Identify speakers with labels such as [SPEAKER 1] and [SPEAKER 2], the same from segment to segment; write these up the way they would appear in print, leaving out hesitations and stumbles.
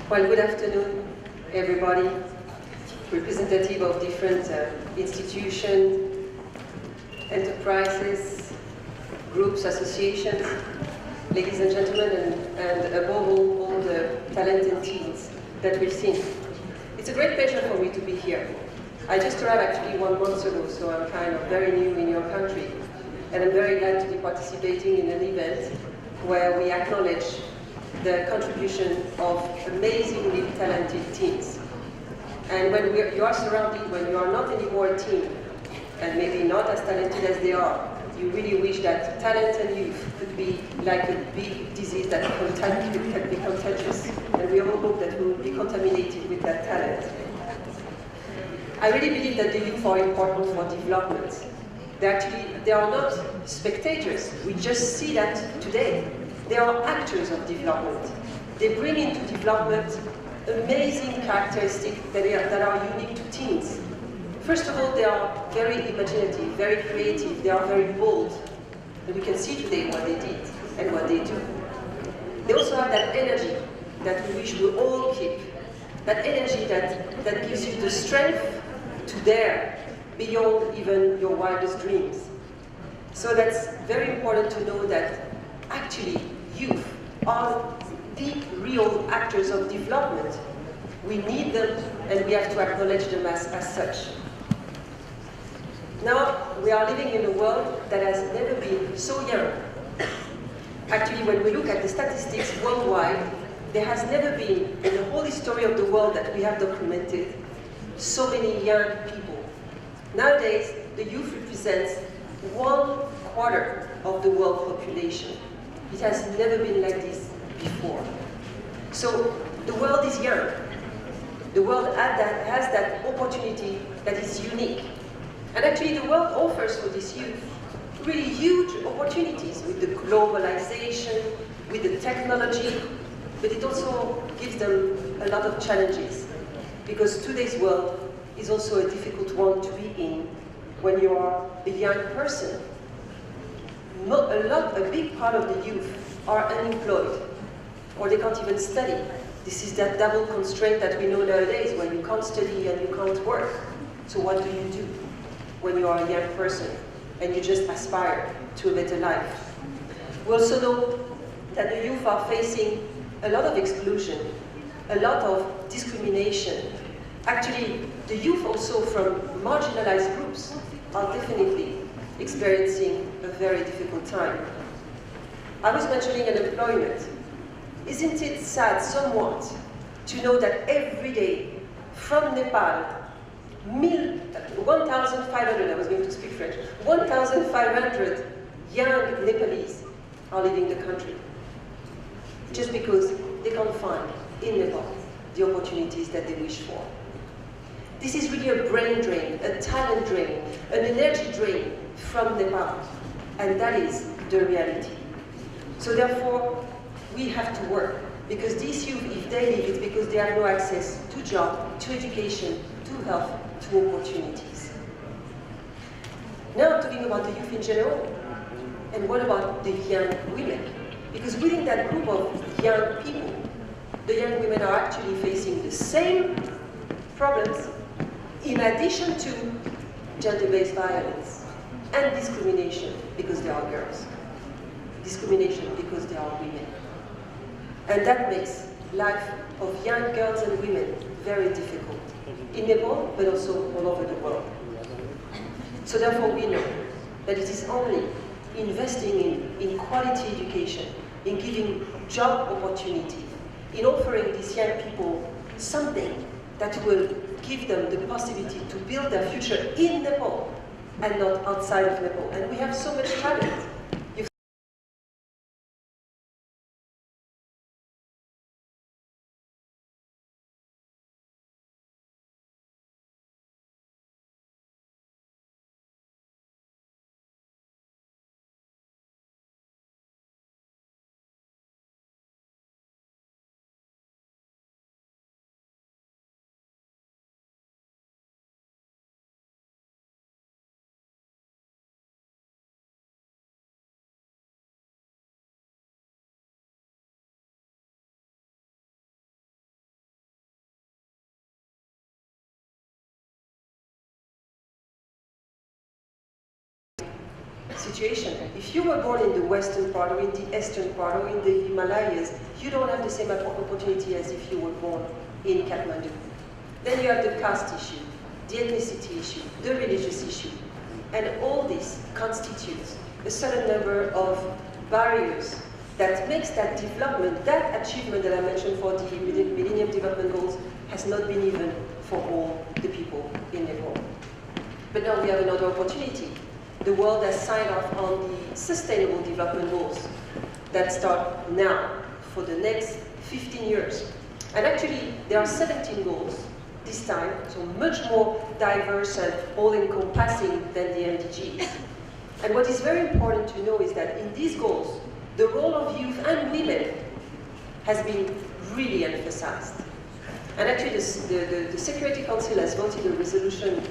[SPEAKER 1] Well, good afternoon, everybody, representative of different institutions, enterprises, groups, associations, ladies and gentlemen, and above all the talented teams that we've seen. It's a great pleasure for me to be here. I just arrived actually 1 month ago, so I'm kind of very new in your country, and I'm very glad to be participating in an event where we acknowledge the contribution of amazingly talented teams. And when you are surrounded, when you are not anymore a team, and maybe not as talented as they are, you really wish that talent and youth could be like a big disease that can be contagious. And we all hope that we will be contaminated with that talent. I really believe that the youth are important for development. They are not spectators. We just see that today. They are actors of development. They bring into development amazing characteristics that are unique to teens. First of all, they are very imaginative, very creative, they are very bold. And we can see today what they did and what they do. They also have that energy that we wish we all keep. That energy that gives you the strength to dare beyond even your wildest dreams. So that's very important to know that actually youth are the real actors of development. We need them and we have to acknowledge them as such. Now, we are living in a world that has never been so young. Actually, when we look at the statistics worldwide, there has never been, in the whole history of the world that we have documented, so many young people. Nowadays, the youth represents 1/4 of the world population. It has never been like this before. So, the world is young. The world has that opportunity that is unique. And actually, the world offers for this youth really huge opportunities with the globalization, with the technology, but it also gives them a lot of challenges. Because today's world is also a difficult one to be in when you are a young person. A big part of the youth are unemployed, or they can't even study. This is that double constraint that we know nowadays, where you can't study and you can't work. So what do you do when you are a young person and you just aspire to a better life? We also know that the youth are facing a lot of exclusion, a lot of discrimination. Actually, the youth also from marginalized groups are definitely experiencing a very difficult time. I was mentioning unemployment. Isn't it sad somewhat to know that every day from Nepal, 1,500, I was going to speak French, 1,500 young Nepalese are leaving the country just because they can't find in Nepal the opportunities that they wish for. This is really a brain drain, a talent drain, an energy drain from Nepal, and that is the reality. So therefore, we have to work, because these youth, if they leave, it's because they have no access to job, to education, to health, to opportunities. Now I'm talking about the youth in general, and what about the young women? Because within that group of young people, the young women are actually facing the same problems in addition to gender-based violence and discrimination because they are girls, discrimination because they are women. And that makes life of young girls and women very difficult in Nepal, but also all over the world. So therefore we know that it is only investing in quality education, in giving job opportunity, in offering these young people something that will give them the possibility to build their future in Nepal and not outside of Nepal. And we have so much talent. situation. If you were born in the western part or in the eastern part or in the Himalayas, you don't have the same opportunity as if you were born in Kathmandu. Then you have the caste issue, the ethnicity issue, the religious issue. And all this constitutes a certain number of barriers that makes that development, that achievement that I mentioned for the Millennium Development Goals has not been even for all the people in Nepal. But now we have another opportunity. The world has signed off on the Sustainable Development Goals that start now for the next 15 years. And actually, there are 17 goals this time, so much more diverse and all-encompassing than the MDGs. And what is very important to know is that in these goals, the role of youth and women has been really emphasized. And actually, the Security Council has voted a resolution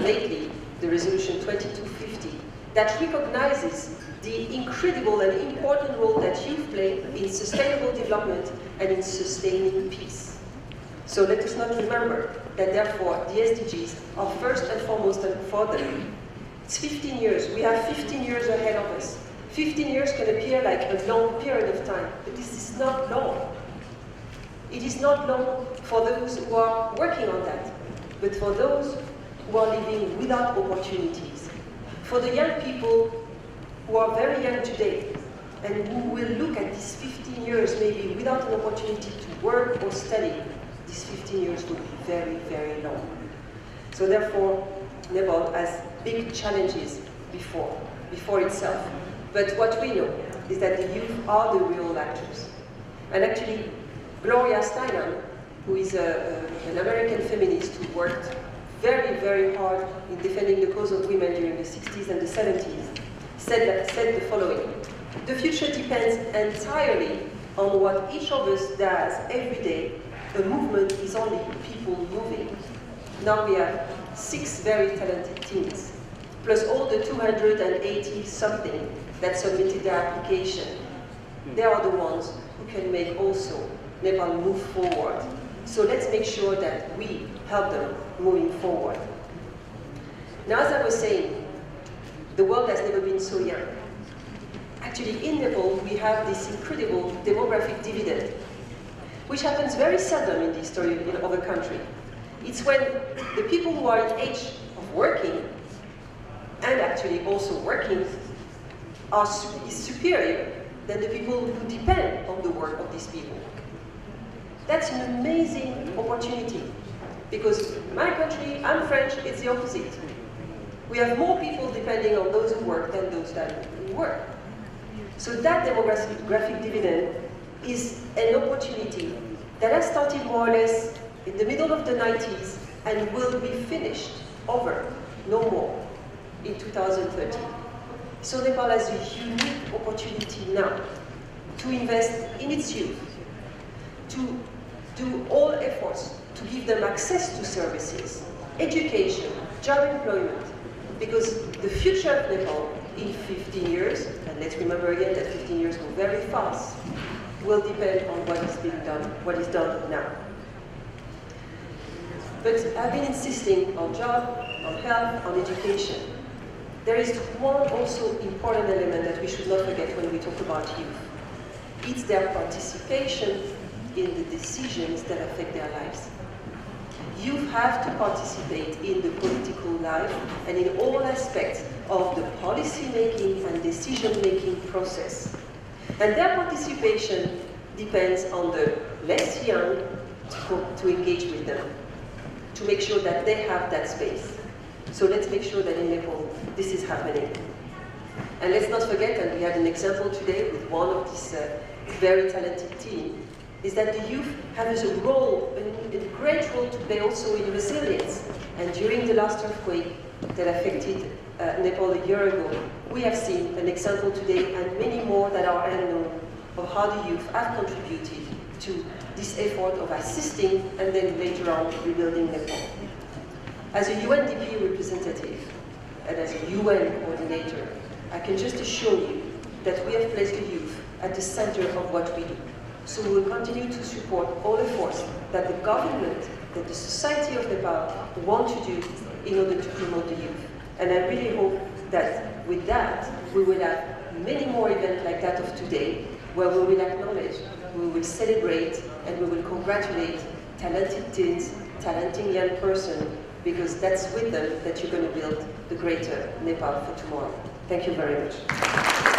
[SPEAKER 1] lately, the resolution 2250, that recognizes the incredible and important role that youth play in sustainable development and in sustaining peace. So let us not remember that therefore the SDGs are first and foremost for them. It's 15 years. We have 15 years ahead of us. 15 years can appear like a long period of time, but this is not long. It is not long for those who are working on that, but for those who are living without opportunities. For the young people who are very young today and who will look at these 15 years maybe without an opportunity to work or study, these 15 years will be very, very long. So therefore, Nepal has big challenges before itself. But what we know is that the youth are the real actors. And actually, Gloria Steinem, who is an American feminist who worked very, very hard in defending the cause of women during the 60s and the 70s, said the following: "The future depends entirely on what each of us does every day. A movement is only people moving." Now we have 6 very talented teens, plus all the 280-something that submitted their application. They are the ones who can make also Nepal move forward. So let's make sure that we help them moving forward. Now, as I was saying, the world has never been so young. Actually, in Nepal, we have this incredible demographic dividend, which happens very seldom in the history of a country. It's when the people who are in age of working, and actually also working, is superior than the people who depend on the work of these people. That's an amazing opportunity, because my country, I'm French, it's the opposite. We have more people depending on those who work than those that work. So that demographic dividend is an opportunity that has started more or less in the middle of the 90s and will be finished over, no more, in 2030. So Nepal has a unique opportunity now to invest in its youth, to do all efforts to give them access to services, education, job employment, because the future of Nepal in 15 years, and let's remember again that 15 years go very fast, will depend on what is being done, what is done now. But I've been insisting on job, on health, on education. There is one also important element that we should not forget when we talk about youth. It's their participation in the decisions that affect their lives. Youth have to participate in the political life and in all aspects of the policy-making and decision-making process. And their participation depends on the less young to engage with them, to make sure that they have that space. So let's make sure that in Nepal, this is happening. And let's not forget, and we had an example today with one of this very talented team, is that the youth have a role, a great role to play also in resilience. And during the last earthquake that affected Nepal a year ago, we have seen an example today and many more that are unknown of how the youth have contributed to this effort of assisting and then later on rebuilding Nepal. As a UNDP representative and as a UN coordinator, I can just assure you that we have placed the youth at the center of what we do. So we will continue to support all efforts that the government, that the society of Nepal want to do in order to promote the youth. And I really hope that with that, we will have many more events like that of today, where we will acknowledge, we will celebrate, and we will congratulate talented teens, talented young person, because that's with them that you're going to build the greater Nepal for tomorrow. Thank you very much.